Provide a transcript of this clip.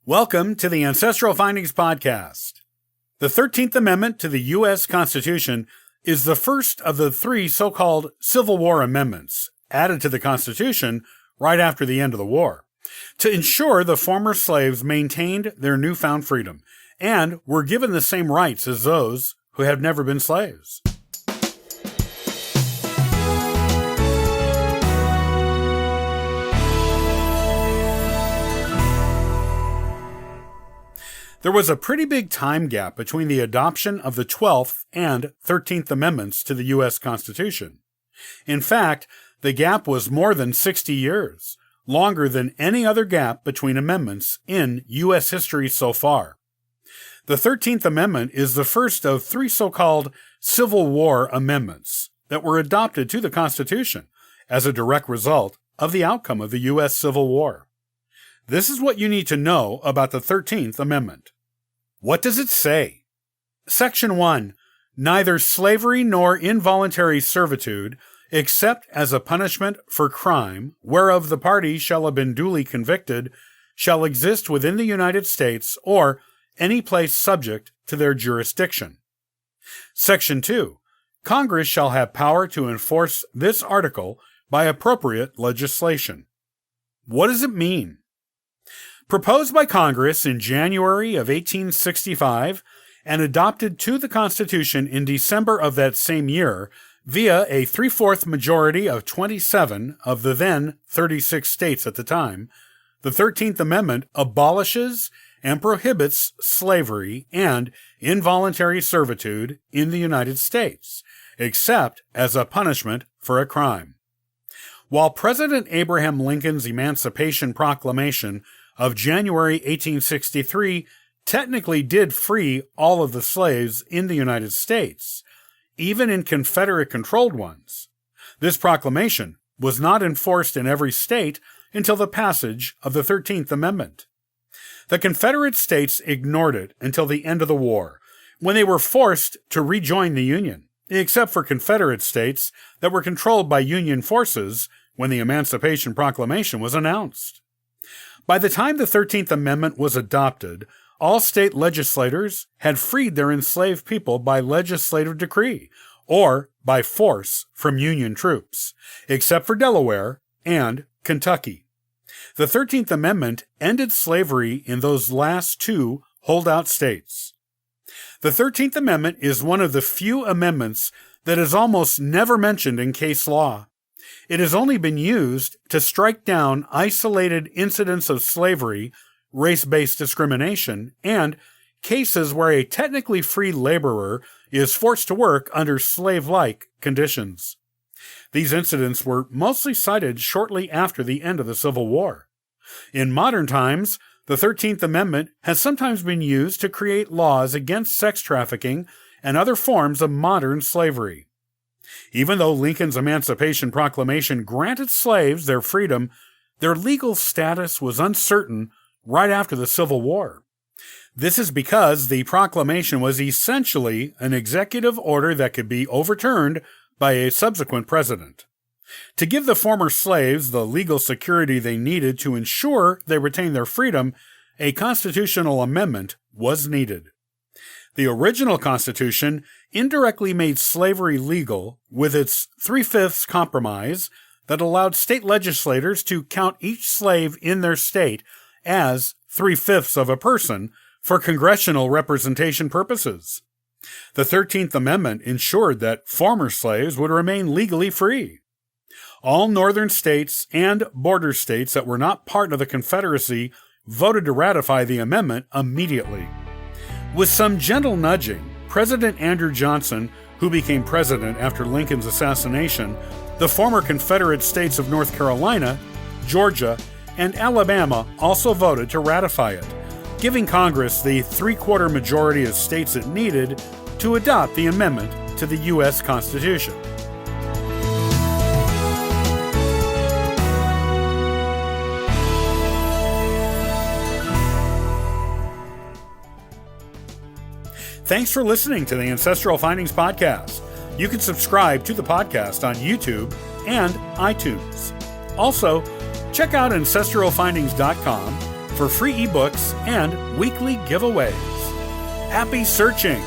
Welcome to the Ancestral Findings Podcast. The 13th Amendment to the U.S. Constitution is the first of the three so-called Civil War amendments added to the Constitution right after the end of the war to ensure the former slaves maintained their newfound freedom and were given the same rights as those who had never been slaves. There was a pretty big time gap between the adoption of the 12th and 13th Amendments to the U.S. Constitution. In fact, the gap was more than 60 years, longer than any other gap between amendments in U.S. history so far. The 13th Amendment is the first of three so-called Civil War amendments that were adopted to the Constitution as a direct result of the outcome of the U.S. Civil War. This is what you need to know about the 13th Amendment. What does it say? Section 1. Neither slavery nor involuntary servitude, except as a punishment for crime, whereof the party shall have been duly convicted, shall exist within the United States or any place subject to their jurisdiction. Section 2. Congress shall have power to enforce this article by appropriate legislation. What does it mean? Proposed by Congress in January of 1865 and adopted to the Constitution in December of that same year via a 3/4 majority of 27 of the then 36 states at the time, the 13th Amendment abolishes and prohibits slavery and involuntary servitude in the United States, except as a punishment for a crime. While President Abraham Lincoln's Emancipation Proclamation of January 1863 technically did free all of the slaves in the United States, even in Confederate-controlled ones, this proclamation was not enforced in every state until the passage of the 13th Amendment. The Confederate states ignored it until the end of the war, when they were forced to rejoin the Union, except for Confederate states that were controlled by Union forces when the Emancipation Proclamation was announced. By the time the 13th Amendment was adopted, all state legislators had freed their enslaved people by legislative decree or by force from Union troops, except for Delaware and Kentucky. The 13th Amendment ended slavery in those last two holdout states. The 13th Amendment is one of the few amendments that is almost never mentioned in case law. It has only been used to strike down isolated incidents of slavery, race-based discrimination, and cases where a technically free laborer is forced to work under slave-like conditions. These incidents were mostly cited shortly after the end of the Civil War. In modern times, the 13th Amendment has sometimes been used to create laws against sex trafficking and other forms of modern slavery. Even though Lincoln's Emancipation Proclamation granted slaves their freedom, their legal status was uncertain right after the Civil War. This is because the proclamation was essentially an executive order that could be overturned by a subsequent president. To give the former slaves the legal security they needed to ensure they retained their freedom, a constitutional amendment was needed. The original Constitution indirectly made slavery legal with its 3/5 compromise that allowed state legislators to count each slave in their state as 3/5 of a person for congressional representation purposes. The 13th Amendment ensured that former slaves would remain legally free. All northern states and border states that were not part of the Confederacy voted to ratify the amendment immediately. With some gentle nudging, President Andrew Johnson, who became president after Lincoln's assassination, the former Confederate states of North Carolina, Georgia, and Alabama also voted to ratify it, giving Congress the 3/4 majority of states it needed to adopt the amendment to the U.S. Constitution. Thanks for listening to the Ancestral Findings Podcast. You can subscribe to the podcast on YouTube and iTunes. Also, check out ancestralfindings.com for free ebooks and weekly giveaways. Happy searching!